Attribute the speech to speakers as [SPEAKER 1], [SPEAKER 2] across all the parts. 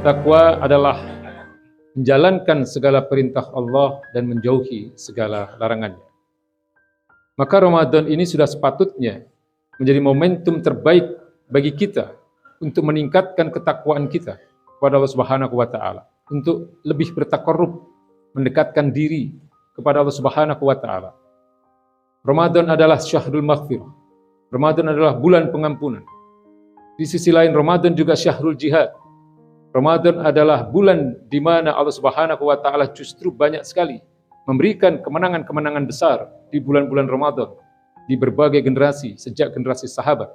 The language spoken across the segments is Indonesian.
[SPEAKER 1] Takwa adalah menjalankan segala perintah Allah dan menjauhi segala larangannya. Maka Ramadan ini sudah sepatutnya menjadi momentum terbaik bagi kita untuk meningkatkan ketakwaan kita kepada Allah Subhanahu wa taala, untuk lebih bertaqarrub, mendekatkan diri kepada Allah Subhanahu wa taala. Ramadan adalah syahrul maghfirah. Ramadan adalah bulan pengampunan. Di sisi lain Ramadan juga syahrul jihad. Ramadan adalah bulan di mana Allah Subhanahu wa taala justru banyak sekali memberikan kemenangan-kemenangan besar di bulan-bulan Ramadan di berbagai generasi, sejak generasi sahabat,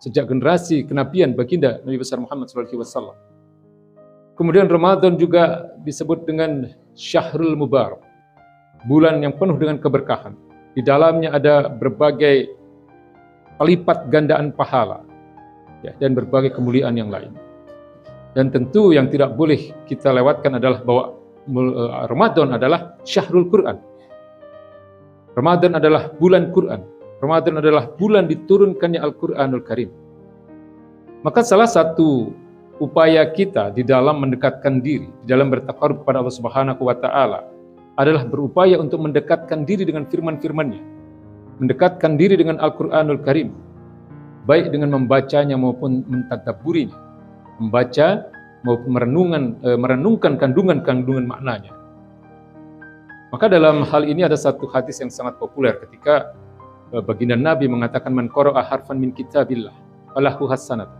[SPEAKER 1] sejak generasi kenabian baginda Nabi besar Muhammad SAW. Kemudian Ramadan juga disebut dengan Syahrul Mubarak, bulan yang penuh dengan keberkahan. Di dalamnya ada berbagai pelipat gandaan pahala dan berbagai kemuliaan yang lain. Dan tentu yang tidak boleh kita lewatkan adalah bahwa Ramadan adalah Syahrul Quran. Ramadan adalah bulan Quran. Ramadan adalah bulan diturunkannya Al-Quranul Karim. Maka salah satu upaya kita di dalam mendekatkan diri, di dalam bertaqarrub kepada Allah Subhanahu wa taala adalah berupaya untuk mendekatkan diri dengan firman-firman-Nya, mendekatkan diri dengan Al-Quranul Karim, baik dengan membacanya maupun mentadabburinya, membaca maupun merenungkan kandungan-kandungan maknanya. Maka dalam hal ini ada satu hadis yang sangat populer ketika baginda Nabi mengatakan, man qara'a harfan min kitabillah falahu hasanat.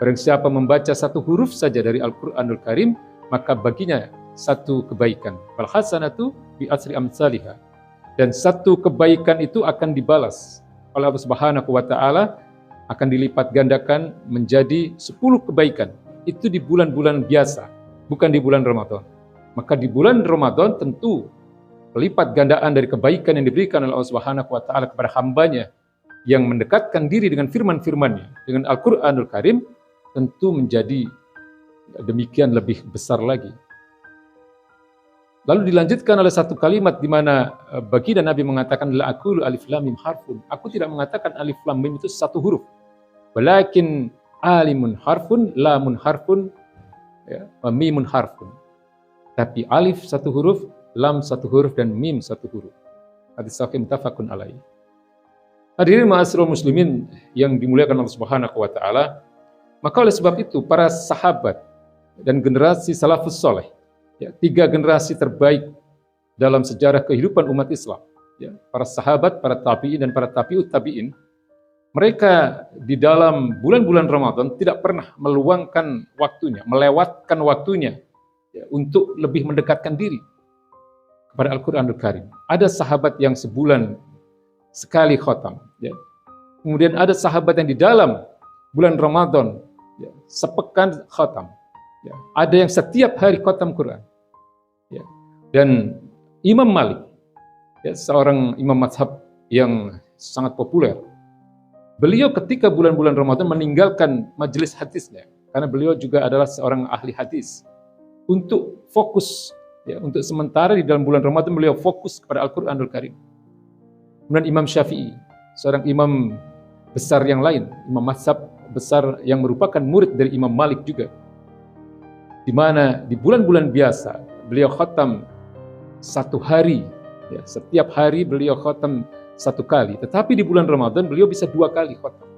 [SPEAKER 1] Barang siapa membaca satu huruf saja dari Al-Quranul Karim, maka baginya satu kebaikan. Fal hasanatu bi asri amsalihha. Dan satu kebaikan itu akan dibalas oleh Allah Subhanahu wa taala, akan dilipat gandakan menjadi 10 kebaikan. Itu di bulan-bulan biasa, bukan di bulan Ramadan. Maka di bulan Ramadan tentu pelipat gandaan dari kebaikan yang diberikan oleh Allah Subhanahu wa taala kepada hambanya yang mendekatkan diri dengan firman-firman-Nya, dengan Al-Qur'anul Karim, tentu menjadi demikian lebih besar lagi. Lalu dilanjutkan oleh satu kalimat di mana baginda Nabi mengatakan, la aqulu alif lam mim harfun. Aku tidak mengatakan alif lam mim itu satu huruf. Walakin alimun harfun, lamun harfun, mimun harfun. Tapi alif satu huruf, lam satu huruf, dan mim satu huruf. Hadis sahih muttafaqun alaih. Hadirin ma'asyiral muslimin yang dimuliakan Allah Subhanahu wa taala, maka oleh sebab itu para sahabat dan generasi salafus saleh, tiga generasi terbaik dalam sejarah kehidupan umat Islam, para sahabat, para tabi'in, dan para tabi'ut tabi'in, mereka di dalam bulan-bulan Ramadan tidak pernah meluangkan waktunya, melewatkan waktunya untuk lebih mendekatkan diri kepada Al-Quranul Karim. Ada sahabat yang sebulan sekali khatam, kemudian ada sahabat yang di dalam bulan Ramadan sepekan khatam, ada yang setiap hari khatam Quran. Dan Imam Malik, seorang imam mazhab yang sangat populer, beliau ketika bulan-bulan Ramadan meninggalkan majelis hadisnya, karena beliau juga adalah seorang ahli hadis, untuk fokus, untuk sementara di dalam bulan Ramadan beliau fokus kepada Al-Quranul Karim. Kemudian Imam Syafi'i, seorang imam besar yang lain, imam mazhab besar yang merupakan murid dari Imam Malik juga, di mana di bulan-bulan biasa beliau khatam satu hari, setiap hari beliau khatam satu kali, tetapi di bulan Ramadan beliau bisa 2 kali khatam,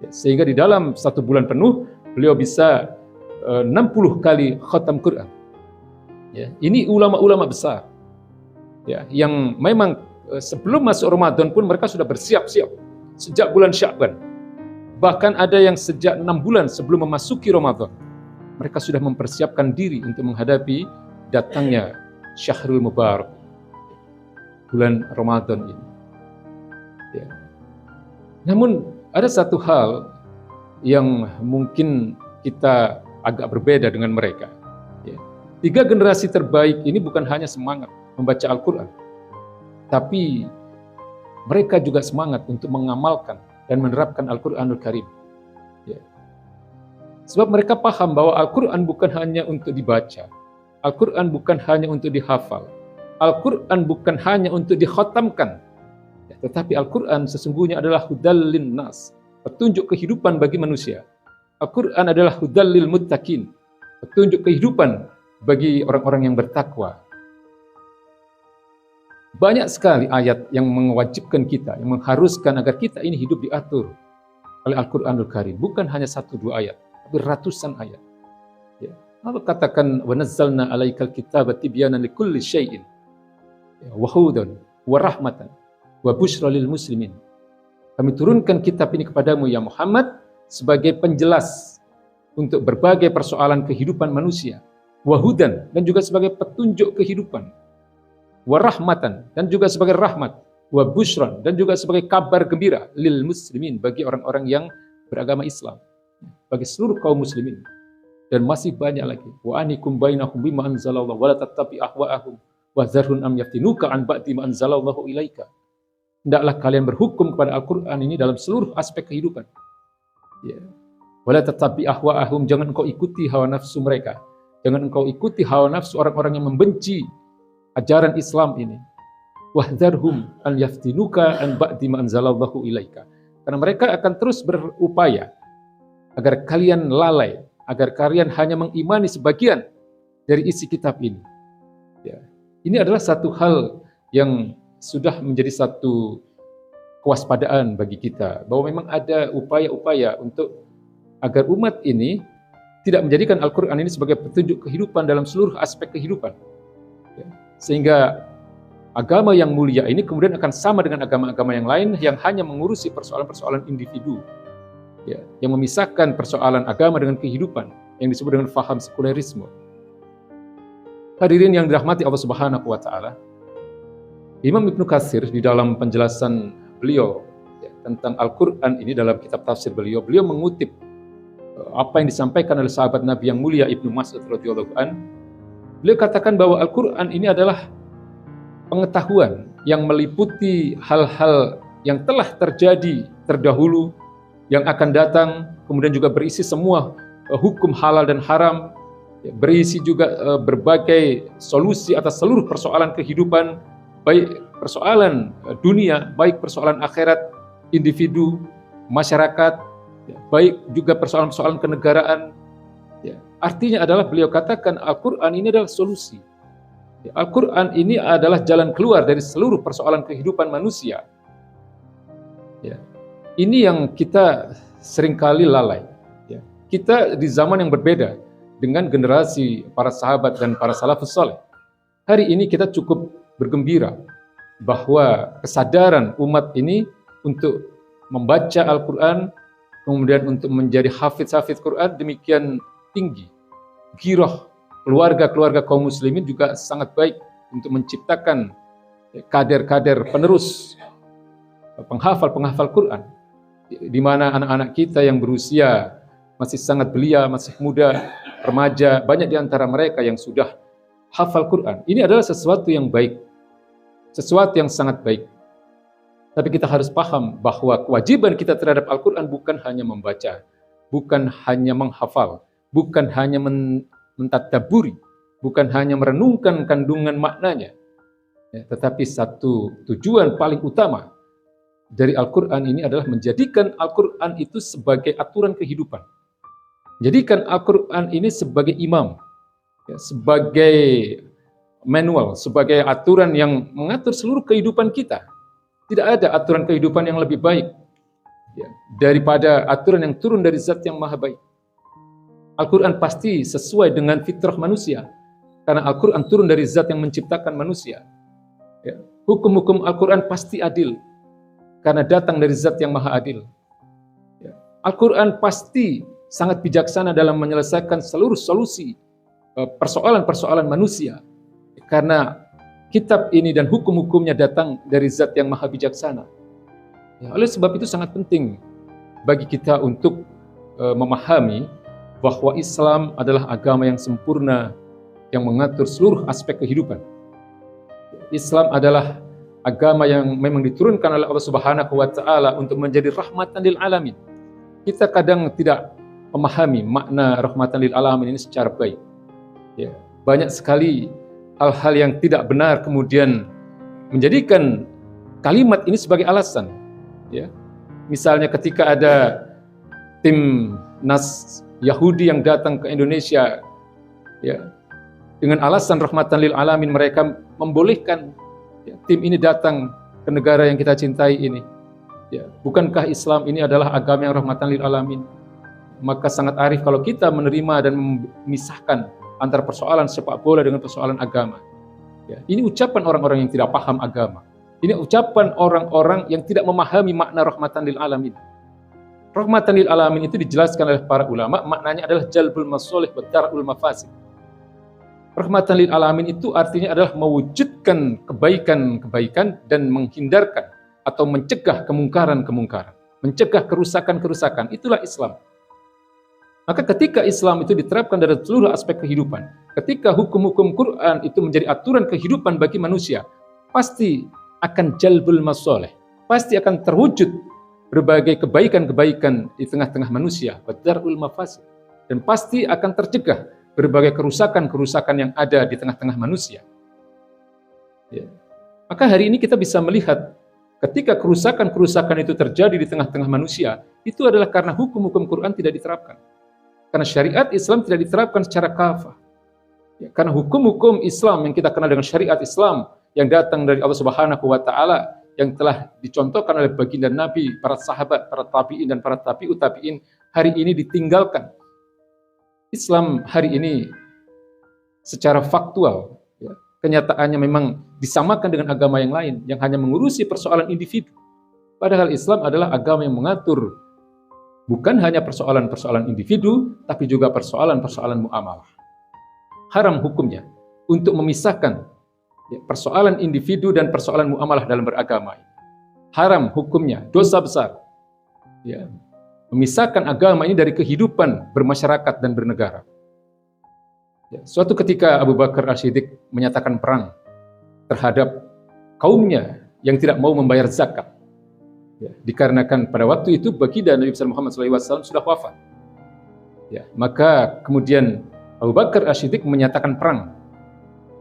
[SPEAKER 1] sehingga di dalam satu bulan penuh beliau bisa 60 kali khatam Quran. Ini ulama-ulama besar, yang memang sebelum masuk Ramadan pun mereka sudah bersiap-siap sejak bulan Sya'ban. Bahkan ada yang sejak 6 bulan sebelum memasuki Ramadan, mereka sudah mempersiapkan diri untuk menghadapi datangnya Syahrul Mubarak, bulan Ramadan ini. Namun ada satu hal yang mungkin kita agak berbeda dengan mereka. Tiga generasi terbaik ini bukan hanya semangat membaca Al-Quran, tapi mereka juga semangat untuk mengamalkan dan menerapkan Al-Quranul Karim. Sebab mereka paham bahwa Al-Quran bukan hanya untuk dibaca, Al-Quran bukan hanya untuk dihafal, Al-Quran bukan hanya untuk dikhatamkan, tetapi Al-Quran sesungguhnya adalah hudal linnas, petunjuk kehidupan bagi manusia. Al-Quran adalah hudal lil muttaqin, petunjuk kehidupan bagi orang-orang yang bertakwa. Banyak sekali ayat yang mewajibkan kita, yang mengharuskan agar kita ini hidup diatur oleh Al-Quranul Karim. Bukan hanya 1-2 ayat, tapi ratusan ayat. Ya. Allah katakan, وَنَزَّلْنَا عَلَيْكَ الْكِتَابَ تِبْيَانًا لِكُلِّ شَيْءٍ وَهُدًى وَرَحْمَةً وَبُشْرًى لِلْمُسْلِمِينَ. Kami turunkan kitab ini kepadamu ya Muhammad sebagai penjelas untuk berbagai persoalan kehidupan manusia. Wahudan, dan juga sebagai petunjuk kehidupan. Warahmatan, dan juga sebagai rahmat. Wabushran, dan juga sebagai kabar gembira lil muslimin, bagi orang-orang yang beragama Islam, bagi seluruh kaum muslimin. Dan masih banyak lagi. Wa anikum bainahum bima anzalallahu wa la tattabi ahwa'ahum wa zarhun am yaftinuka an ba'di ma anzalallahu ilaika. Hendaklah kalian berhukum kepada Al-Quran ini dalam seluruh aspek kehidupan. Ya. Wa la tattabi ahwa'ahum, jangan engkau ikuti hawa nafsu mereka. Jangan engkau ikuti hawa nafsu orang-orang yang membenci ajaran Islam ini. Wahdharhum an yaftinuka an ba'di ma anzalallahu ilaika. Karena mereka akan terus berupaya agar kalian lalai, agar kalian hanya mengimani sebagian dari isi kitab ini. Ya. Ini adalah satu hal yang sudah menjadi satu kewaspadaan bagi kita, bahwa memang ada upaya-upaya untuk agar umat ini tidak menjadikan Al-Quran ini sebagai petunjuk kehidupan dalam seluruh aspek kehidupan. Ya. Sehingga agama yang mulia ini kemudian akan sama dengan agama-agama yang lain yang hanya mengurusi persoalan-persoalan individu, ya, yang memisahkan persoalan agama dengan kehidupan, yang disebut dengan faham sekulerisme. Hadirin yang dirahmati Allah Subhanahu wa Ta'ala, Imam Ibnu Katsir di dalam penjelasan beliau ya, tentang Al-Quran ini dalam kitab tafsir beliau mengutip apa yang disampaikan oleh sahabat Nabi yang mulia Ibnu Mas'ud radhiyallahu an. Beliau katakan bahwa Al-Quran ini adalah pengetahuan yang meliputi hal-hal yang telah terjadi terdahulu, yang akan datang, kemudian juga berisi semua hukum halal dan haram, berisi juga berbagai solusi atas seluruh persoalan kehidupan, baik persoalan dunia, baik persoalan akhirat, individu, masyarakat, baik juga persoalan-persoalan kenegaraan. Artinya adalah beliau katakan Al-Quran ini adalah solusi. Al-Quran ini adalah jalan keluar dari seluruh persoalan kehidupan manusia. Ya. Ini yang kita seringkali lalai. Ya. Kita di zaman yang berbeda dengan generasi para sahabat dan para salafus saleh. Hari ini kita cukup bergembira bahwa kesadaran umat ini untuk membaca Al-Quran, kemudian untuk menjadi hafiz-hafiz Quran demikian tinggi. Giroh keluarga-keluarga kaum muslimin juga sangat baik untuk menciptakan kader-kader penerus, penghafal-penghafal Quran, di mana anak-anak kita yang berusia masih sangat belia, masih muda, remaja, banyak di antara mereka yang sudah hafal Quran. Ini adalah sesuatu yang baik, sesuatu yang sangat baik. Tapi kita harus paham bahwa kewajiban kita terhadap Al-Quran bukan hanya membaca, bukan hanya menghafal, bukan hanya mentadaburi, bukan hanya merenungkan kandungan maknanya, ya, tetapi satu tujuan paling utama dari Al-Quran ini adalah menjadikan Al-Quran itu sebagai aturan kehidupan. Jadikan Al-Quran ini sebagai imam, ya, sebagai manual, sebagai aturan yang mengatur seluruh kehidupan kita. Tidak ada aturan kehidupan yang lebih baik ya, daripada aturan yang turun dari Zat yang Maha Baik. Al-Quran pasti sesuai dengan fitrah manusia, karena Al-Quran turun dari Zat yang menciptakan manusia. Ya. Hukum-hukum Al-Quran pasti adil, karena datang dari Zat yang Maha Adil. Ya. Al-Quran pasti sangat bijaksana dalam menyelesaikan seluruh solusi persoalan-persoalan manusia, karena kitab ini dan hukum-hukumnya datang dari Zat yang Maha Bijaksana. Ya, oleh sebab itu sangat penting bagi kita untuk memahami bahwa Islam adalah agama yang sempurna, yang mengatur seluruh aspek kehidupan. Islam adalah agama yang memang diturunkan oleh Allah Subhanahu wa Ta'ala untuk menjadi rahmatan lil alamin. Kita kadang tidak memahami makna rahmatan lil alamin ini secara baik. Ya, banyak sekali hal-hal yang tidak benar kemudian menjadikan kalimat ini sebagai alasan. Ya. Misalnya ketika ada tim Nas Yahudi yang datang ke Indonesia ya, dengan alasan rahmatan lil alamin mereka membolehkan ya, tim ini datang ke negara yang kita cintai ini. Ya, bukankah Islam ini adalah agama yang rahmatan lil alamin? Maka sangat arif kalau kita menerima dan memisahkan antara persoalan sepak bola dengan persoalan agama. Ya, ini ucapan orang-orang yang tidak paham agama. Ini ucapan orang-orang yang tidak memahami makna rahmatan lil alamin. Rahmatan lil alamin itu dijelaskan oleh para ulama, maknanya adalah jalbul masolih wa dar'ul mafasid. Rahmatan lil alamin itu artinya adalah mewujudkan kebaikan-kebaikan dan menghindarkan atau mencegah kemungkaran-kemungkaran, mencegah kerusakan-kerusakan. Itulah Islam. Maka ketika Islam itu diterapkan dalam seluruh aspek kehidupan, ketika hukum-hukum Quran itu menjadi aturan kehidupan bagi manusia, pasti akan jalbul masoleh, pasti akan terwujud berbagai kebaikan-kebaikan di tengah-tengah manusia, wadarul mafasid, dan pasti akan tercegah berbagai kerusakan-kerusakan yang ada di tengah-tengah manusia. Ya. Maka hari ini kita bisa melihat ketika kerusakan-kerusakan itu terjadi di tengah-tengah manusia, itu adalah karena hukum-hukum Quran tidak diterapkan. Karena syariat Islam tidak diterapkan secara kafah. Ya, karena hukum-hukum Islam yang kita kenal dengan syariat Islam yang datang dari Allah Subhanahu wa taala yang telah dicontohkan oleh baginda Nabi, para sahabat, para tabi'in dan para tabi'ut tabi'in hari ini ditinggalkan. Islam hari ini secara faktual ya, kenyataannya memang disamakan dengan agama yang lain yang hanya mengurusi persoalan individu. Padahal Islam adalah agama yang mengatur bukan hanya persoalan-persoalan individu, tapi juga persoalan-persoalan muamalah. Haram hukumnya untuk memisahkan ya, persoalan individu dan persoalan muamalah dalam beragama. Haram hukumnya, dosa besar. Ya, memisahkan agama ini dari kehidupan bermasyarakat dan bernegara. Ya, suatu ketika Abu Bakar As-Siddiq menyatakan perang terhadap kaumnya yang tidak mau membayar zakat. Ya, dikarenakan pada waktu itu baginda Nabi Muhammad SAW sudah wafat. Ya, maka kemudian Abu Bakar As-Siddiq menyatakan perang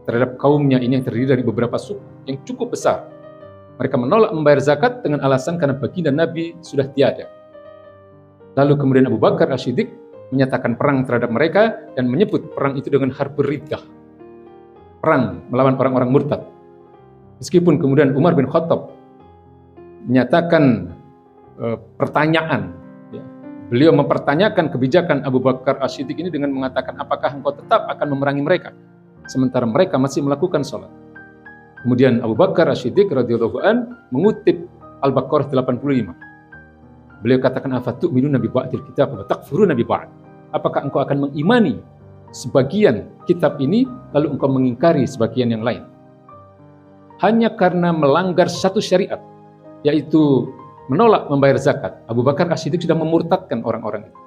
[SPEAKER 1] terhadap kaumnya ini yang terdiri dari beberapa suku yang cukup besar. Mereka menolak membayar zakat dengan alasan karena baginda Nabi sudah tiada. Lalu kemudian Abu Bakar As-Siddiq menyatakan perang terhadap mereka dan menyebut perang itu dengan harbur riddah. Perang melawan orang-orang murtad. Meskipun kemudian Umar bin Khattab menyatakan pertanyaan. Ya. Beliau mempertanyakan kebijakan Abu Bakar As-Siddiq ini dengan mengatakan, apakah engkau tetap akan memerangi mereka? Sementara mereka masih melakukan sholat. Kemudian Abu Bakar As-Siddiq radhiyallahu an mengutip Al-Baqarah 85. Beliau katakan, afatu'minuna bi ba'dil kitab wa takfuruna bi ba'd. Apakah engkau akan mengimani sebagian kitab ini lalu engkau mengingkari sebagian yang lain? Hanya karena melanggar satu syariat, yaitu menolak membayar zakat, Abu Bakar As-Siddiq sudah memurtadkan orang-orang itu.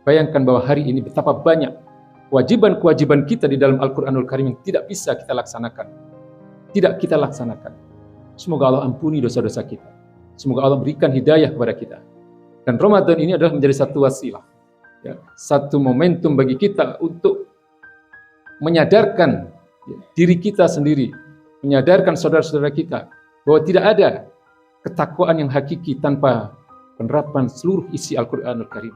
[SPEAKER 1] Bayangkan bahwa hari ini betapa banyak kewajiban-kewajiban kita di dalam Al-Quranul Karim yang tidak bisa kita laksanakan. Tidak kita laksanakan. Semoga Allah ampuni dosa-dosa kita. Semoga Allah berikan hidayah kepada kita. Dan Ramadan ini adalah menjadi satu wasilah. Ya, satu momentum bagi kita untuk menyadarkan ya, diri kita sendiri. Menyadarkan saudara-saudara kita bahwa tidak ada ketakwaan yang hakiki tanpa penerapan seluruh isi Al-Quranul Karim.